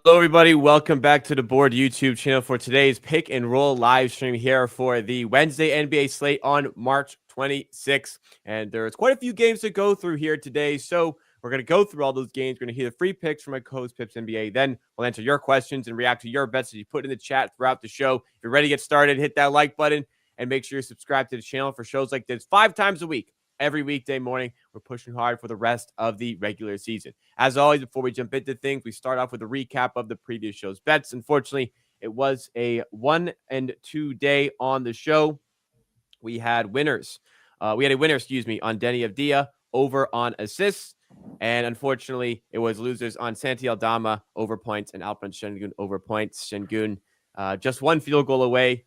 Hello, everybody. Welcome back to the Board YouTube channel for today's Pick and Roll live stream here for the Wednesday NBA slate on March 26th. And there's quite a few games to go through here today. So we're going to go through all those games. We're going to hear the free picks from my co-host PipsNBA. Then we'll answer your questions and react to your bets that you put in the chat throughout the show. If you're ready to get started, hit that like button and make sure you subscribe to the channel for shows like this 5 times a week. Every weekday morning, we're pushing hard for the rest of the regular season. As always, before we jump into things, we start off with a recap of the previous show's bets. Unfortunately, it was a 1 and 2 day on the show. We had winners. We had a winner, on Denny Avdia over on assists. And unfortunately, it was losers on Santi Aldama over points and Alperen Şengün over points. Şengün just one field goal away.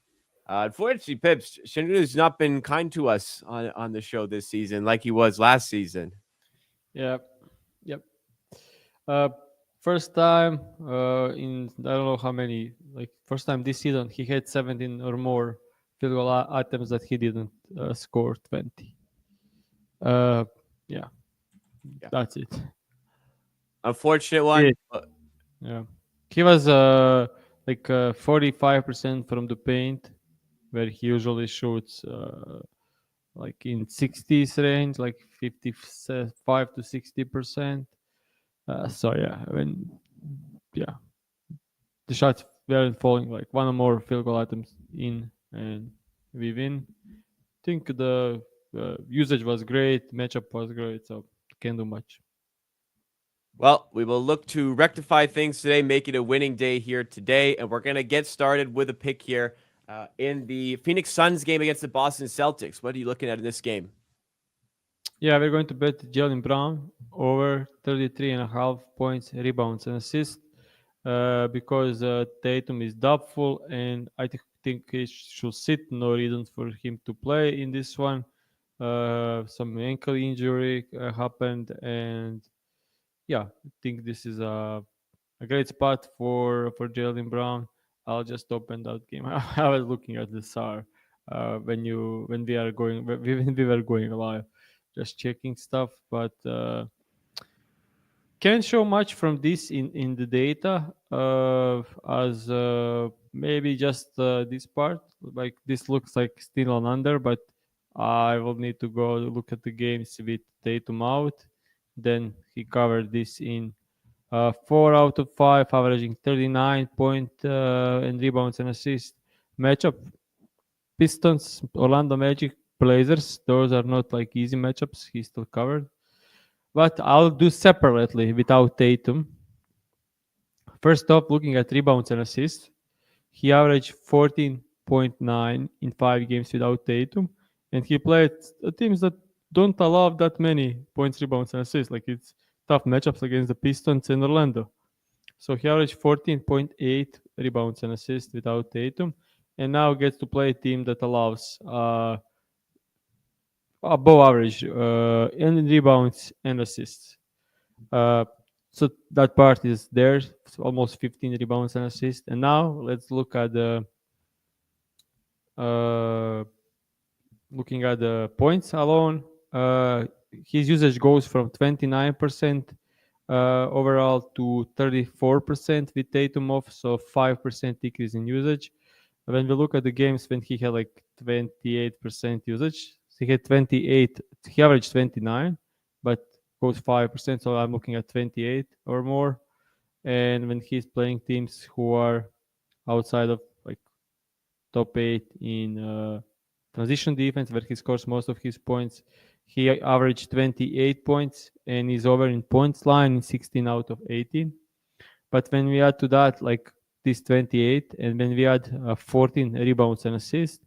Unfortunately, Pips, Şengün has not been kind to us on the show this season like he was last season. Yep. Uh, First time in I don't know how many, like first time this season he had 17 or more field goal attempts that he didn't score 20. Uh, yeah, Yeah. that's it. Unfortunate one. Yeah, he was like 45% from the paint, where he usually shoots like in 60s range, like 55 to 60%. So yeah, yeah, the shots weren't falling, like one or more field goal items in, and we win. I think the usage was great, matchup was great, so can't do much. Well, we will look to rectify things today, make it a winning day here today, and we're going to get started with a pick here in the Phoenix Suns game against the Boston Celtics. What are you looking at in this game? Yeah, we're going to bet Jalen Brown over 33.5 points, rebounds, and assists because Tatum is doubtful, and I think he should sit. No reason for him to play in this one. Some ankle injury happened, and yeah, I think this is a great spot for Jalen Brown. I'll just open that game. I was looking at the SAR when we are going when we were going live, just checking stuff, but can't show much from this in the data as maybe just this part. Like this looks like still on under, but I will need to go look at the games with Tatum out. Then he covered this in 4 out of 5, averaging 39 point and rebounds and assists. Matchup: Pistons, Orlando Magic, Blazers. Those are not like easy matchups. He still covered. But I'll do separately without Tatum. First off, looking at rebounds and assists, he averaged 14.9 in 5 games without Tatum, and he played teams that don't allow that many points, rebounds, and assists. Like it's tough matchups against the Pistons and Orlando. So he averaged 14.8 rebounds and assists without Tatum, and now gets to play a team that allows above average in rebounds and assists. Uh, so that part is there, it's almost 15 rebounds and assists. And now let's look at the uh, looking at the points alone. His usage goes from 29% overall to 34% with Tatum off, so 5% decrease in usage. When we look at the games when he had like 28% usage, he had 28, he averaged 29, but goes 5%, so I'm looking at 28 or more. And when he's playing teams who are outside of like top 8 in transition defense, where he scores most of his points, he averaged 28 points and is over in points line in 16 out of 18. But when we add to that like this 28, and when we add 14 rebounds and assists,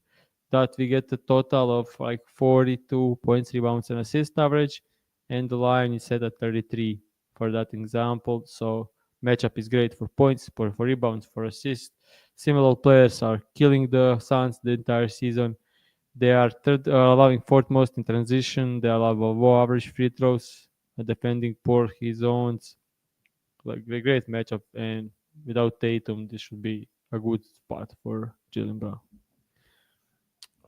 that we get a total of like 42 points, rebounds, and assist average, and the line is set at 33 for that example. So matchup is great for points, for rebounds, for assists. Similar players are killing the Suns the entire season. They are allowing fourth most in transition. They allow above average free throws, defending poor his zones. Like a great matchup, and without Tatum, this should be a good spot for Jalen Brown.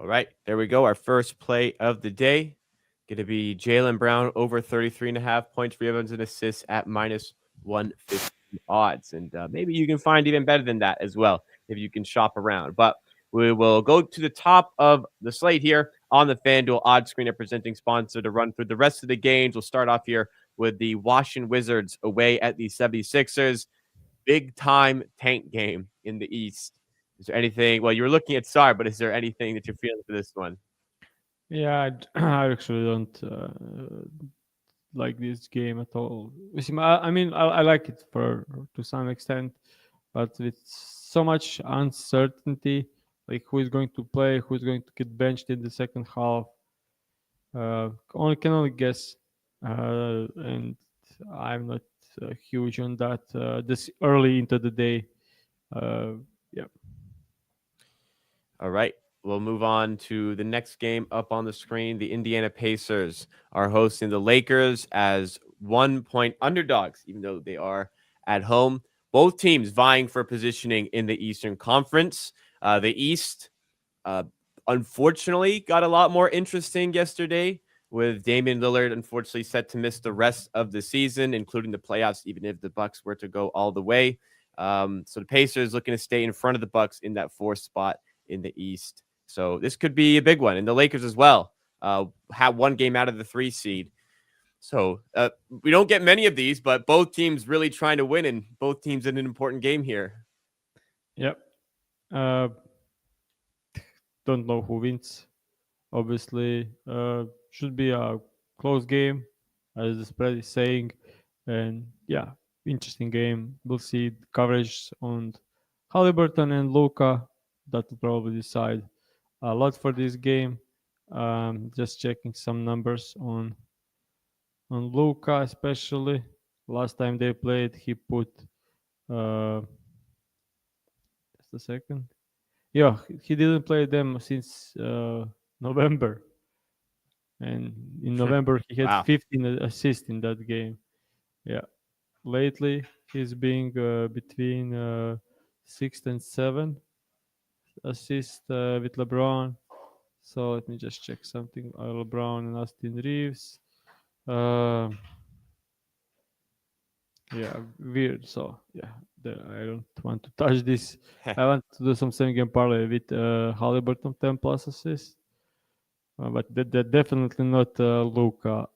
All right, there we go. Our first play of the day. Going to be Jalen Brown over 33.5 points, rebounds, and assists at minus 115. odds, and maybe you can find even better than that as well if you can shop around. But we will go to the top of the slate here on the FanDuel odds screen, presenting sponsor, to run through the rest of the games. We'll start off here with the Washington Wizards away at the 76ers. Big time tank game in the East. Is there anything? Well, you were looking at SAR, but is there anything that you're feeling for this one? Yeah, I actually don't like this game at all. I mean, I like it for to some extent, but with so much uncertainty, like who is going to play, who is going to get benched in the second half, only can only guess, and I'm not huge on that this early into the day. Yeah. All right. We'll move on to the next game up on the screen. The Indiana Pacers are hosting the Lakers as 1-point underdogs, even though they are at home. Both teams vying for positioning in the Eastern Conference. The East, uh, unfortunately, got a lot more interesting yesterday, with Damian Lillard unfortunately set to miss the rest of the season, including the playoffs, even if the Bucks were to go all the way. So the Pacers looking to stay in front of the Bucks in that fourth spot in the East. So this could be a big one. And the Lakers as well have one game out of the 3 seed. So we don't get many of these, but both teams really trying to win, and both teams in an important game here. Yep. Uh, don't know who wins. Obviously, should be a close game, as the spread is saying, and yeah, interesting game. We'll see coverage on Halliburton and Luca. That will probably decide a lot for this game. Just checking some numbers on Luca, especially. Last time they played, he put just a second. Yeah, he didn't play them since November, and in November he had Wow. 15 assists in that game. Yeah, lately he's being between 6 and 7 assists with LeBron. So let me just check something. LeBron and Austin Reeves. Uh, yeah, weird. So yeah, I don't want to touch this. I want to do some same game parlay with Halliburton 10 plus assists. But that definitely not Luca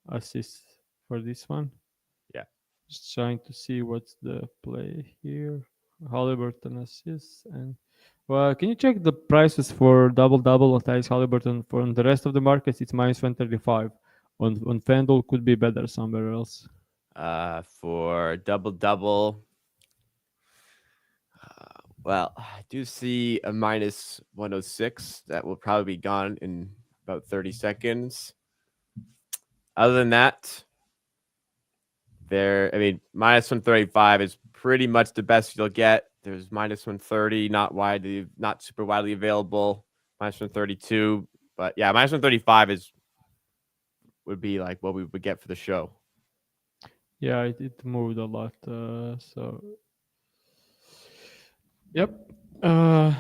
assist for this one. Yeah. Just trying to see what's the play here. Halliburton assists and well, can you check the prices for double double of Tyrese Halliburton for the rest of the markets? It's minus 135. On FanDuel could be better somewhere else. For double double, well, I do see a minus 106 that will probably be gone in about 30 seconds. Other than that, minus 135 is pretty much the best you'll get. There's minus 130, not super widely available. Minus 132, but yeah, minus 135 would be like what we would get for the show. Yeah, it moved a lot. So, yep. I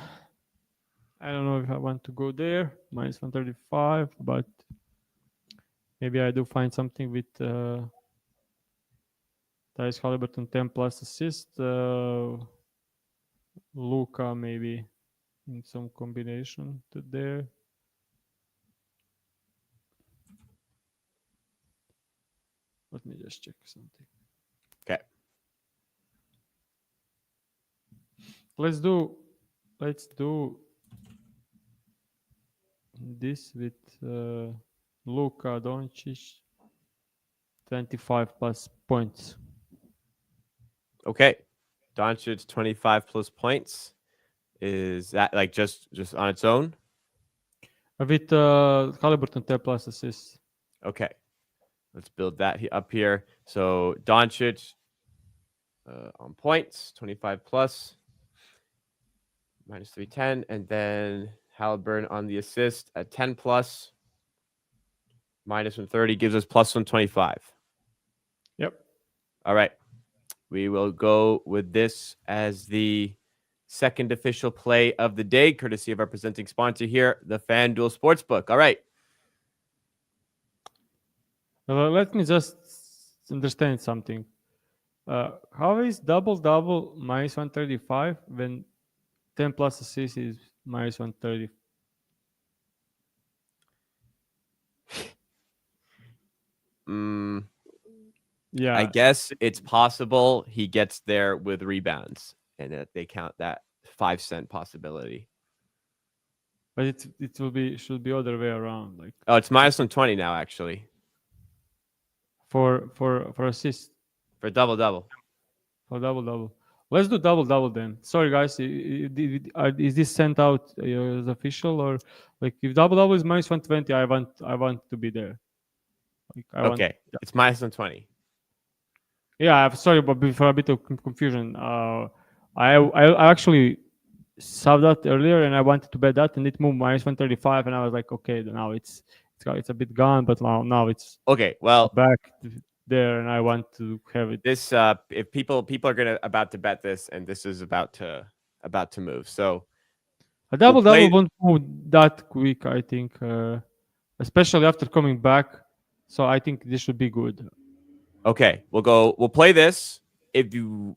don't know if I want to go there. Minus 135, but maybe I do find something with Tyrese Halliburton 10 plus assist. Luca maybe in some combination to there. Let me just check something. Okay. Let's do this with Luka Doncic 25 plus points. Okay. Doncic 25 plus points. Is that like just on its own? With Halliburton 10 plus assists. Okay. Let's build that up here. So Doncic on points, 25 plus, minus 310. And then Halliburton on the assist at 10 plus, minus 130 gives us plus 125. Yep. All right. We will go with this as the second official play of the day, courtesy of our presenting sponsor here, the FanDuel Sportsbook. All right. Let me just understand something. How is double minus 135 when 10 plus assists is minus 130? Mm, I Yeah, guess it's possible he gets there with rebounds, and that they count that 5 cent possibility. but it will be should be other way around. Like Oh, it's minus 120 now, actually, for assist for double. for double. Let's do double then. Sorry guys, is this sent out as official or like if double is minus 120? I want to be there. Like I want. Okay, it's minus 120. Yeah, I'm sorry, but for a bit of confusion, I actually saw that earlier and I wanted to bet that and it moved minus 135 and I was like, okay, now it's a bit gone, but now it's Okay, well, back there and I want to have it. this if people are gonna about to bet this, and this is about to move, so A we'll double play. won't move that quick, I think, especially after coming back. So I think this should be good. Okay, we'll play this. If you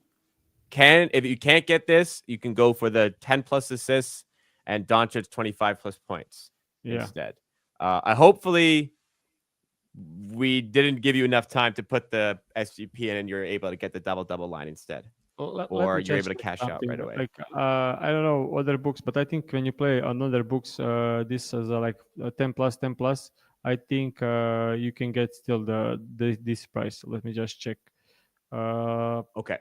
if you can't get this, you can go for the 10 plus assists and Doncic 25 plus points Yeah. instead. I hopefully we didn't give you enough time to put the SGP in and you're able to get the double line instead, Well, let or me you're check able to cash out something. right away. Like I don't know other books, but I think when you play on other books, this is like 10 plus. I think you can get still this price. Let me just check. Uh, Okay.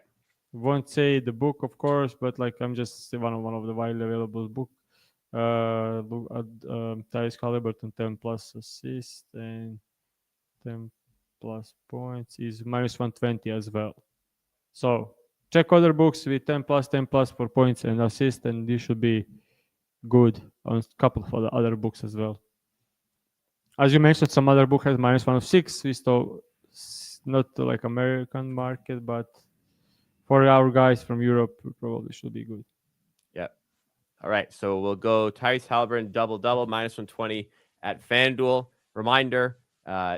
won't say the book, of course, but like I'm just one of the widely available book. Look at Tyrese Halliburton 10 plus assist and 10 plus points is minus 120 as well. So check other books with 10 plus for points and assist, and this should be good on a couple of the other books as well. As you mentioned, some other book has minus 106, so not like American market, but for our guys from Europe, probably should be good. Yeah. All right. So we'll go Tyrese Halliburton double minus 120 at FanDuel. Reminder,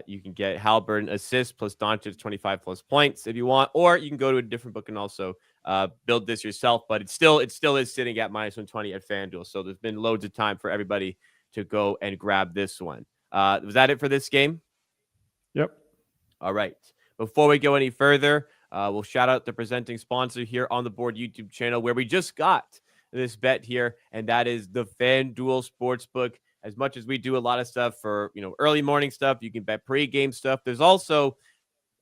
you can get Halliburton assists plus Doncic 25 plus points if you want, or you can go to a different book and also build this yourself. But it still is sitting at minus 120 at FanDuel. So there's been loads of time for everybody to go and grab this one. Was that it for this game? Yep. All right. Before we go any further, we'll shout out the presenting sponsor here on the Board YouTube channel where we just got this bet here, and that is the FanDuel Sportsbook. As much as we do a lot of stuff for, early morning stuff, you can bet pregame stuff. There's also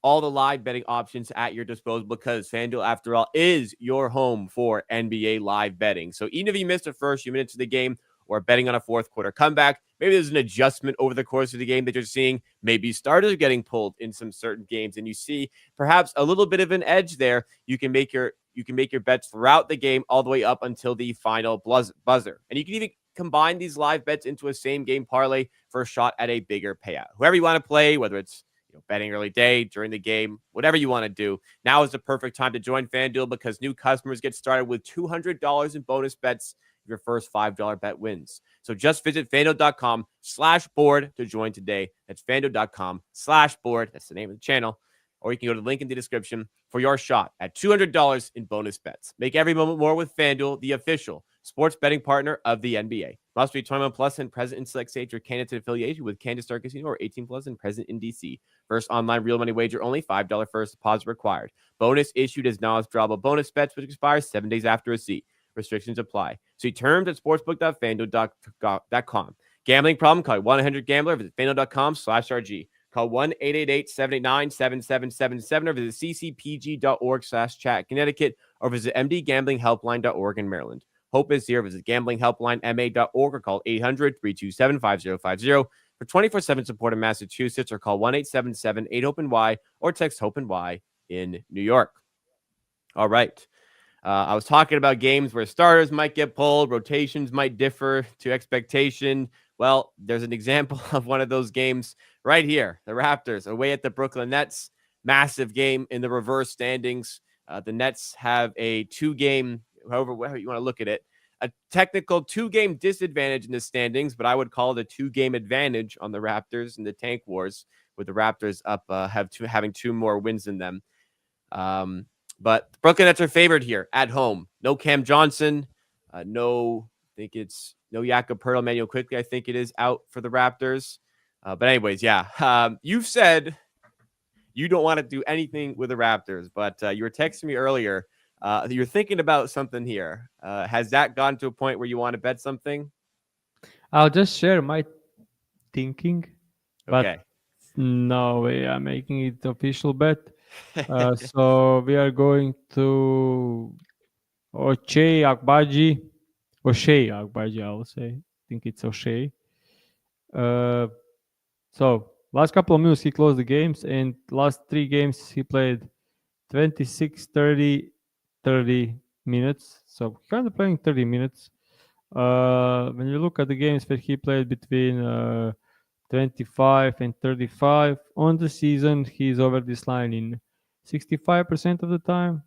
all the live betting options at your disposal because FanDuel, after all, is your home for NBA live betting. So even if you missed the first few minutes of the game or betting on a fourth quarter comeback, maybe there's an adjustment over the course of the game that you're seeing. Maybe starters are getting pulled in some certain games, and you see perhaps a little bit of an edge there. You can make your bets throughout the game all the way up until the final buzzer, and you can even combine these live bets into a same game parlay for a shot at a bigger payout. Whoever you want to play, whether it's betting early day, during the game, whatever you want to do. Now is the perfect time to join FanDuel because new customers get started with $200 in bonus bets if your first $5 bet wins. So just visit FanDuel.com/board to join today. That's FanDuel.com/board. That's the name of the channel. Or you can go to the link in the description for your shot at $200 in bonus bets. Make every moment more with FanDuel, the official sports betting partner of the NBA. Must be 21 plus and present in select states or candidate affiliation with Kansas Star Casino or 18 plus and present in DC. First online real money wager only. $5 first deposit required. Bonus issued as non-withdrawable bonus bets, which expires 7 days after receipt. Restrictions apply. See terms at sportsbook.fanduel.com. Gambling problem? Call 1-800-GAMBLER. Visit fanduel.com/RG. Call 1-888-789-7777 or visit ccpg.org/chat Connecticut or visit mdgamblinghelpline.org in Maryland. Hope is here. Visit gamblinghelplinema.org or call 800-327-5050 for 24/7 support in Massachusetts or call 1-877-8-HOPE-NY or text HOPE-NY in New York. All right. I was talking about games where starters might get pulled, rotations might differ to expectation. Well, there's an example of one of those games right here. The Raptors away at the Brooklyn Nets. Massive game in the reverse standings. The Nets have a 2-game, however you want to look at it, a technical 2-game disadvantage in the standings, but I would call it a 2-game advantage on the Raptors in the Tank Wars with the Raptors up having two more wins than them. But the Brooklyn Nets are favored here at home. No Cam Johnson, no, I think it's no Jakob Poeltl, Manuel Quickly, I think it is out for the Raptors. But anyways, yeah, you've said you don't want to do anything with the Raptors, but you were texting me earlier. You're thinking about something here. Has that gone to a point where you want to bet something? I'll just share my thinking, Okay. but no way I'm making it official bet. So we are going to O'Shea Akbaji, I will say. I think it's O'Shea. Uh, so last couple of minutes he closed the games, and last three games he played 26, 30, 30 minutes. So kind of playing 30 minutes. When you look at the games that he played between 25 and 35 on the season, he's over this line in 65% of the time,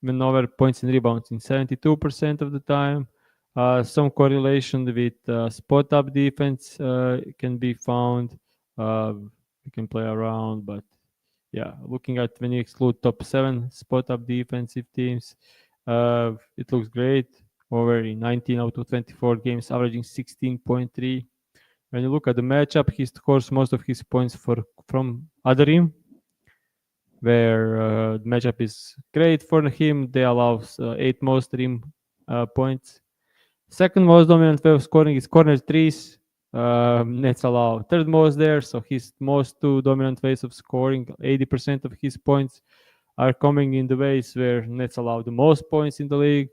when over points and rebounds in 72% of the time. Some correlation with spot up defense can be found. You can play around, but yeah, looking at when you exclude top 7 spot up defensive teams, it looks great. Over in 19 out of 24 games, averaging 16.3. When you look at the matchup, he scores most of his points from other rim, where the matchup is great for him. They allow 8 most rim points. Second most dominant way of scoring is corner threes. Nets allow third most there, so his most two dominant ways of scoring, 80% of his points are coming in the ways where Nets allow the most points in the league.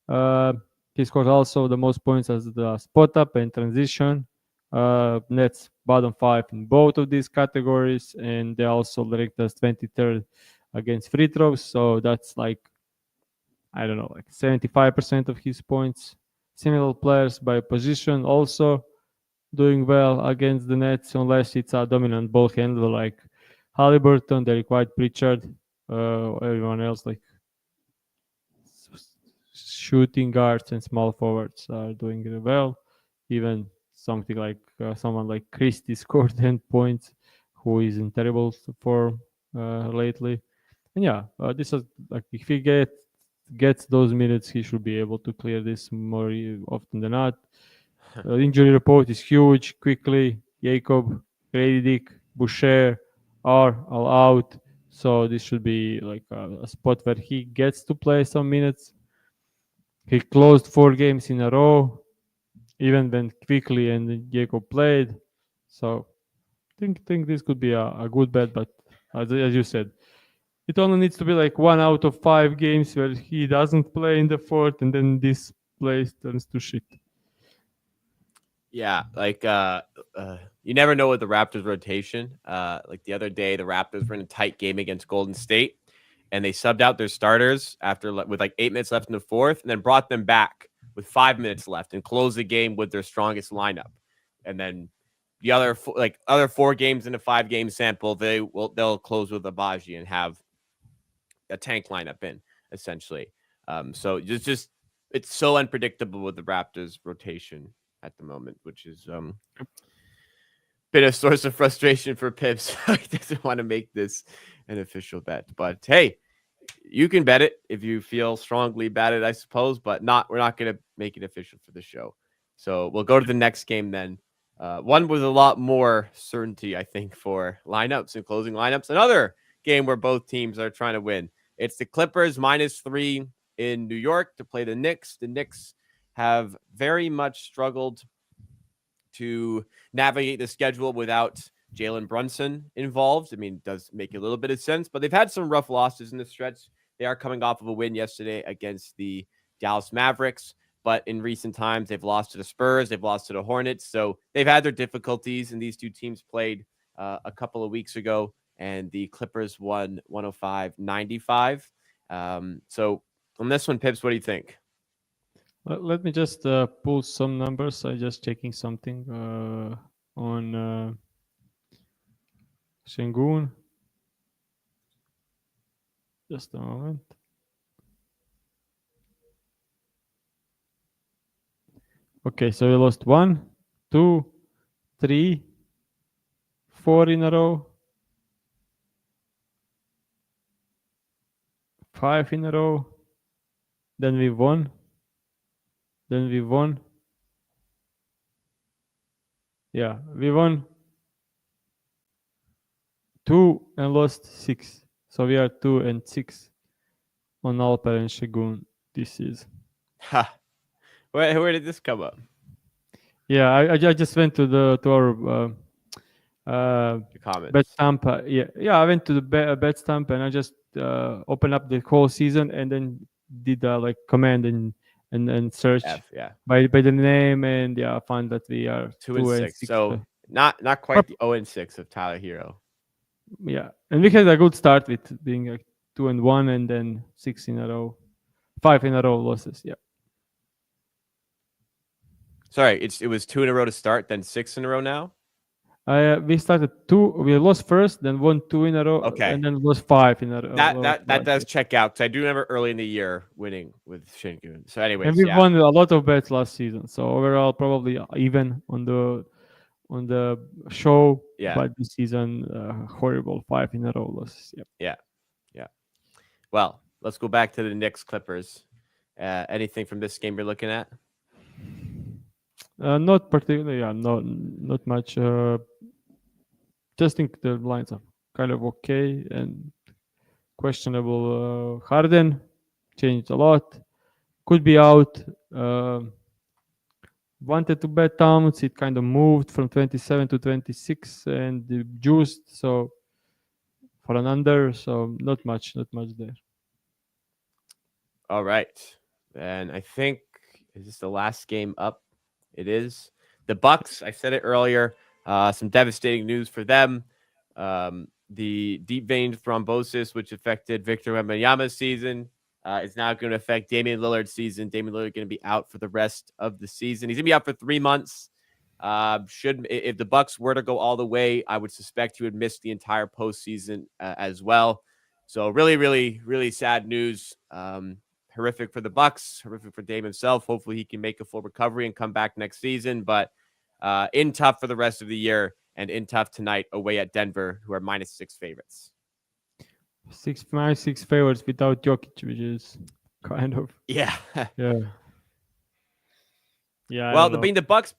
Uh, he scores also the most points as the spot up and transition. Nets bottom 5 in both of these categories, and they also ranked as 23rd against free throws. So that's like, I don't know, like 75% of his points. Similar players by position also doing well against the Nets, unless it's a dominant ball handler like Halliburton, Derek White, Pritchard, everyone else like shooting guards and small forwards are doing really well. Even something like someone like Christie scored 10 points, who is in terrible form lately. And yeah, this is like if he gets those minutes, he should be able to clear this more often than not. Injury report is huge. Quickly, Jacob, Grady, Boucher are all out. So this should be like a spot where he gets to play some minutes. He closed 4 games in a row, even when Quickly and Jacob played. So think this could be a good bet, but as you said, it only needs to be like 1 out of 5 games where he doesn't play in the fourth, and then this place turns to shit. Yeah, like you never know with the Raptors rotation. Like the other day, the Raptors were in a tight game against Golden State, and they subbed out their starters after with like 8 minutes left in the fourth, and then brought them back with 5 minutes left and closed the game with their strongest lineup. And then the other 4 games in a 5 game sample, they'll close with Abaji and have a tank lineup in essentially. So it's so unpredictable with the Raptors rotation at the moment, which is been a source of frustration for Pips. He doesn't want to make this an official bet, but hey, you can bet it if you feel strongly about it, I suppose, but we're not going to make it official for the show. So we'll go to the next game then. One with a lot more certainty, I think, for lineups and closing lineups. Another game where both teams are trying to win. It's the Clippers -3 in New York to play the Knicks. The Knicks have very much struggled to navigate the schedule without Jalen Brunson involved. I mean, it does make a little bit of sense, but they've had some rough losses in the stretch. They are coming off of a win yesterday against the Dallas Mavericks, but in recent times, they've lost to the Spurs, they've lost to the Hornets. So they've had their difficulties, and these two teams played a couple of weeks ago, and the Clippers won 105-95. So on this one, Pips, what do you think? Let me just pull some numbers. I'm just checking something on Shengun. Just a moment. Okay, so we lost 1, 2, 3, 4 in a row, 5 in a row. Then we won. Then we won. Yeah, we won 2 and lost 6. So we are 2-6 on Alper and Shagun this season. Ha. Where did this come up? Yeah, I just went to our The comments. bet stamp. Yeah, I went to the bet stamp and I just opened up the whole season and then did like command and search Yeah. by the name, and yeah, I found that we are 2-6. 2-6. So not quite the 0-6 of Tyler Hero. Yeah, and we had a good start with being like 2-1 and then 6 in a row, 5 in a row losses. Yeah. Sorry, it was 2 in a row to start, then 6 in a row now. We started 2. We lost first, then won 2 in a row, Okay. and then lost 5 in a row. That does check out, because I do remember early in the year winning with Shingun. So, anyways, and we yeah. won a lot of bets last season. So overall, probably even on the show. Yeah. But this season, horrible 5 in a row losses. Yep. Yeah. Well, let's go back to the Knicks Clippers. Anything from this game you're looking at? Not particularly. Yeah, not much. Just think the lines are kind of okay and questionable. Harden changed a lot. Could be out. Wanted to bet Towns. It kind of moved from 27 to 26 and juiced. So for an under, so not much there. All right. And I think, is this the last game up? It is. The Bucks, I said it earlier, some devastating news for them. The deep vein thrombosis, which affected Victor Wembanyama's season, is now going to affect Damian Lillard's season. Damian Lillard going to be out for the rest of the season. He's going to be out for 3 months. If the Bucks were to go all the way, I would suspect he would miss the entire postseason as well. So really, really, really sad news. Horrific for the Bucks, horrific for Dame himself. Hopefully he can make a full recovery and come back next season, but in tough for the rest of the year and in tough tonight away at Denver, who are -6 favorites. 6 favorites without Jokic, which is kind of Yeah. yeah. Yeah. Well, the Bucks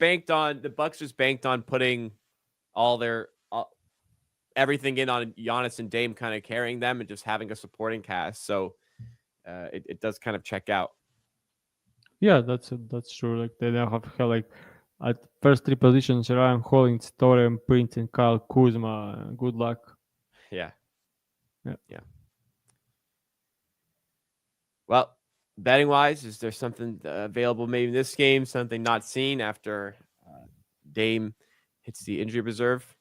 just banked on putting all their everything in on Giannis and Dame, kind of carrying them and just having a supporting cast. So it does kind of check out. Yeah, that's true. Like they now have like at first 3 positions: Ryan Hollins, Taurean Prince, and Kyle Kuzma. Good luck. Yeah. Yeah. Well, betting wise, is there something available maybe in this game? Something not seen after Dame hits the injury reserve?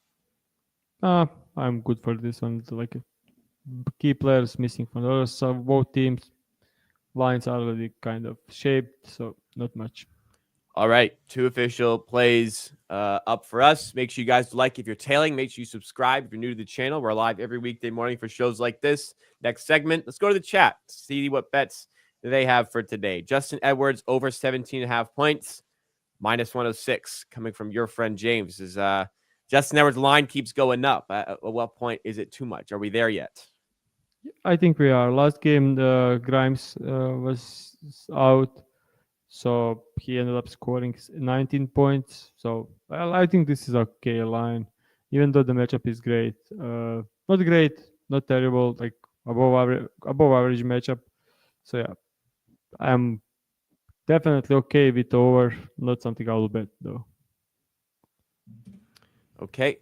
I'm good for this one. Like key players missing from the others. So both teams lines are already kind of shaped, so not much. All right, 2 official plays up for us. Make sure you guys like if you're tailing. Make sure you subscribe if you're new to the channel. We're live every weekday morning for shows like this. Next segment, let's go to the chat. See what bets they have for today. Justin Edwards over 17.5 points, -106 coming from your friend James. Is Justin Edwards' line keeps going up. At what point is it too much? Are we there yet? I think we are. Last game, Grimes was out, so he ended up scoring 19 points. So I think this is okay line, even though the matchup is great. Not great, not terrible, like above average matchup. So yeah, I'm definitely okay with over. Not something I will bet though. Okay.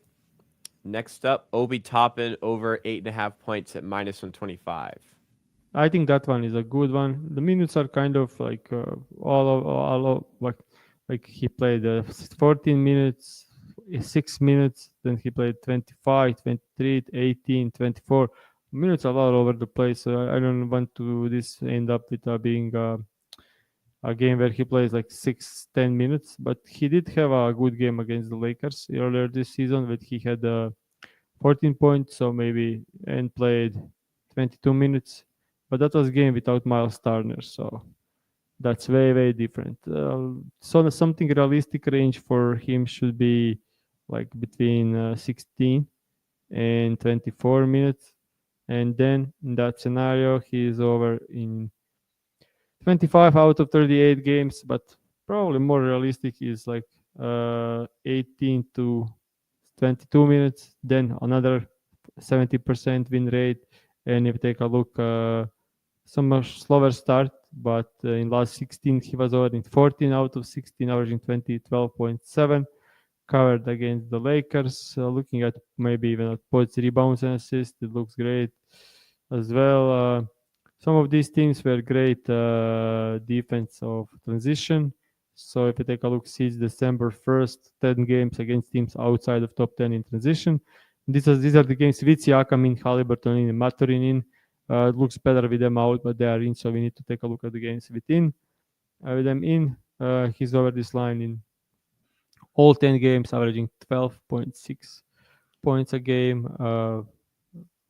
Next up, Obi Toppin over 8.5 points at -125. I think that one is a good one. The minutes are kind of like all of like he played 14 minutes, 6 minutes, then he played 25, 23, 18, 24 minutes, a lot over the place. So I don't want to this end up with being a game where he plays like 6-10 minutes, but he did have a good game against the Lakers earlier this season, but he had 14 points, so maybe, and played 22 minutes. But that was a game without Miles Turner, so that's way different. So something realistic range for him should be like between 16 and 24 minutes. And then in that scenario, he is over in 25 out of 38 games, but probably more realistic is like 18 to 22 minutes, then another 70% win rate. And if you take a look, some much slower start, but in last 16 he was over in 14 out of 16, averaging 12.7, covered against the Lakers. Looking at maybe even at points, rebounds, and assists, it looks great as well. Some of these teams were great defense of transition. So if you take a look, since December 1st, 10 games against teams outside of top 10 in transition. These are the games with Siakam in, Halliburton in, and Maturin in. It looks better with them out, but they are in, so we need to take a look at the games within. With them in, he's over this line in all 10 games, averaging 12.6 points a game,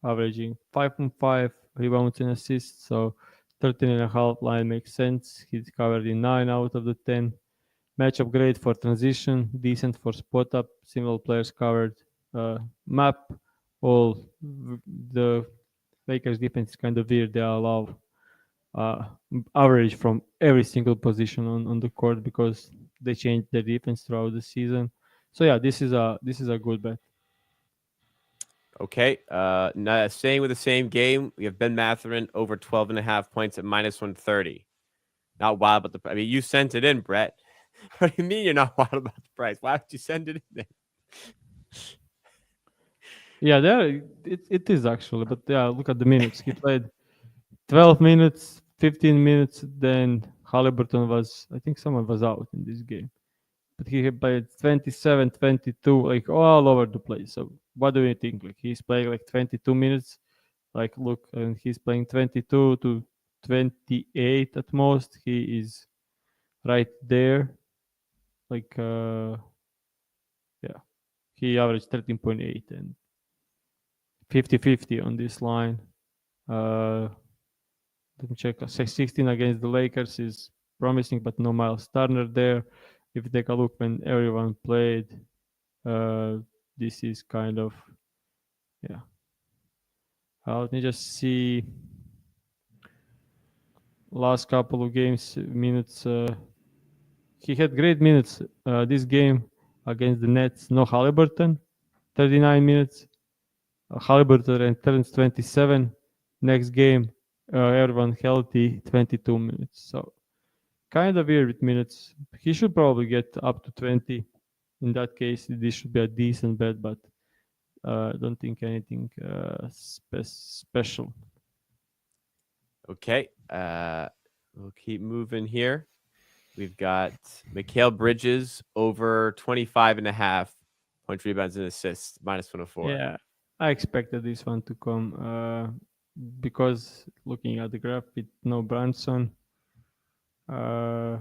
averaging 5.5 rebounds and assists. So 13.5 line makes sense. He's covered in 9 out of the 10. Matchup great for transition, decent for spot up. Similar players covered. Map, all the Lakers defense is kind of weird. They allow uh, average from every single position on the court because they change their defense throughout the season. So yeah, this is a good bet. Okay. Staying with the same game, we have Ben Matherin over 12.5 points at -130. Not wild about the. I mean, you sent it in, Brett. What do you mean you're not wild about the price? Why would you send it in there? Yeah, it is actually, but yeah, look at the minutes. He played 12 minutes, 15 minutes. Then Halliburton was, I think someone was out in this game, but he had played 27, 22, like all over the place. So what do you think? Like he's playing like 22 minutes. Like look, and he's playing 22 to 28 at most. He is right there. Like yeah, he averaged 13.8 and 50-50 on this line. Uh, Let me check. 16 against the Lakers is promising, but no Miles Turner there. If you take a look when everyone played, uh, this is kind of yeah. Let me just see last couple of games minutes. He had great minutes this game against the Nets. No Halliburton, 39 minutes. Halliburton and turns 27. Next game, everyone healthy, 22 minutes. So kind of weird with minutes. He should probably get up to 20. In that case, this should be a decent bet, but I don't think anything special. Okay. We'll keep moving here. We've got Mikal Bridges over 25.5 points, rebounds, and assists, -104. Yeah, I expected this one to come because looking at the graph with no Branson, uh,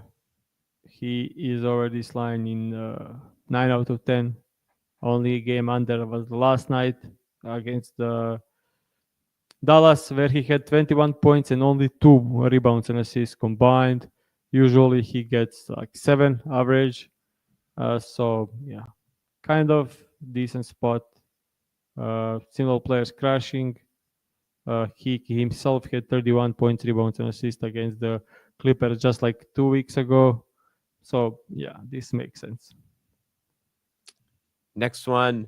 he is over this line in 9 out of 10. Only game under was the last night against the Dallas, where he had 21 points and only 2 rebounds and assists combined. Usually he gets like 7 average. So, yeah, kind of decent spot. Similar players crashing. He himself had 31 points, rebounds, and assists against the Clippers just like 2 weeks ago. So, yeah, this makes sense. Next one,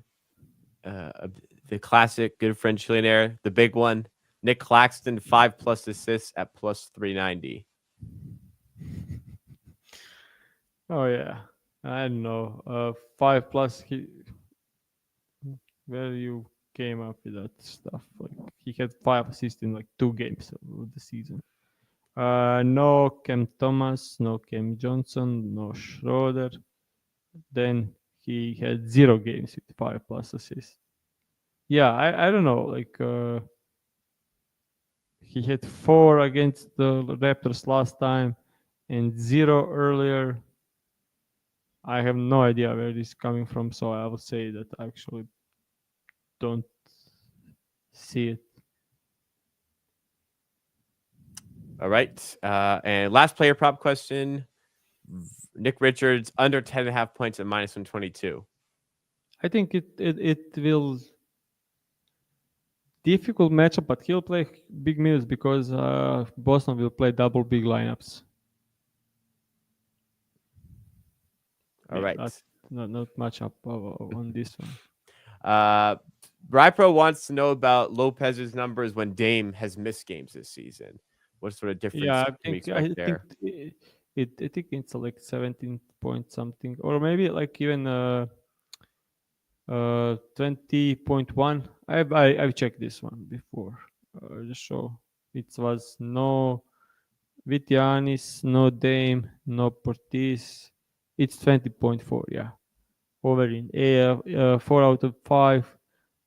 the classic good friend trillionaire, the big one, Nick Claxton, 5+ assists at +390. Oh, yeah. I don't know. 5 plus, where you came up with that stuff? Like he had 5 assists in like 2 games of the season. No Cam Thomas, no Cam Johnson, no Schroeder. Then he had 0 games with 5 plus assists. Yeah, I don't know. Like he had 4 against the Raptors last time and 0 earlier. I have no idea where this is coming from, so I would say that I actually don't see it. All right. And last player prop question, Nick Richards under 10.5 points at -122. I think it will difficult matchup, but he'll play big minutes because Boston will play double big lineups. All right. Not much up on this one. Rypro wants to know about Lopez's numbers when Dame has missed games this season. What sort of difference Yeah, can we expect there? I think it's like 17 point something, or maybe like even 20.1. I've checked this one before. Just show it was no with Giannis, no Dame, no Portis. It's 20.4. Yeah, over in 4 out of 5.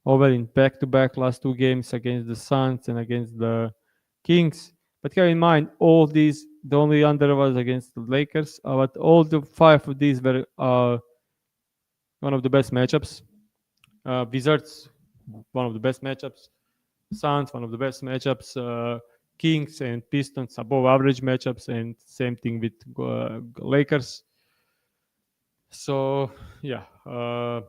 Over in back-to-back last two games against the Suns and against the Kings. But have in mind, all these, the only under was against the Lakers, but all the 5 of these were one of the best matchups. Wizards, one of the best matchups. Suns, one of the best matchups. Kings and Pistons, above average matchups, and same thing with Lakers. So yeah, no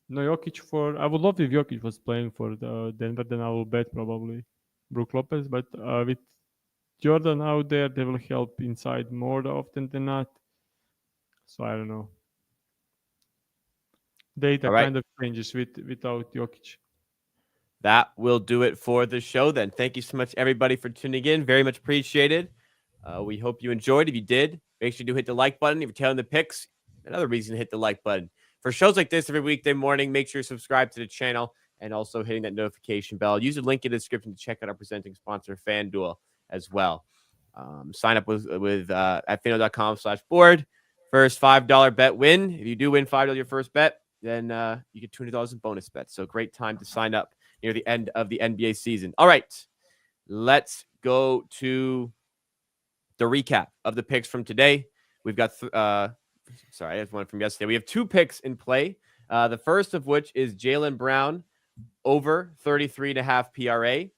Jokic for. I would love if Jokic was playing for the Denver. Then I will bet probably Brook Lopez. But with Jordan out there, they will help inside more often than not. So I don't know. Data kind of changes without Jokic. That will do it for the show then. Thank you so much, everybody, for tuning in. Very much appreciated. We hope you enjoyed. If you did, make sure you do hit the like button. If you're tailing the picks, another reason to hit the like button. For shows like this every weekday morning, make sure you subscribe to the channel and also hitting that notification bell. Use the link in the description to check out our presenting sponsor, FanDuel, as well. Sign up with at FanDuel.com/board. First $5 bet win. If you do win $5 your first bet, then you get $200 in bonus bets. So great time to sign up near the end of the NBA season. All right, let's go to the recap of the picks from today. We've got, I have one from yesterday. We have 2 picks in play. The first of which is Jaylen Brown over 33.5 PRA,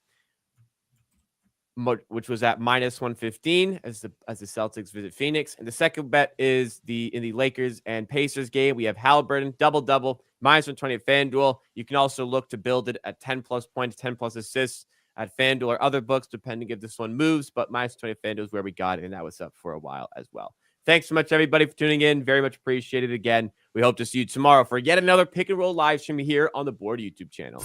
which was at minus 115 as the Celtics visit Phoenix. And the second bet is in the Lakers and Pacers game. We have Halliburton double minus 120 at FanDuel. You can also look to build it at 10 plus points, 10 plus assists at FanDuel or other books, depending if this one moves. But minus 20 at FanDuel is where we got it, and that was up for a while as well. Thanks so much, everybody, for tuning in. Very much appreciated. Again, we hope to see you tomorrow for yet another pick and roll live stream here on the Board YouTube channel.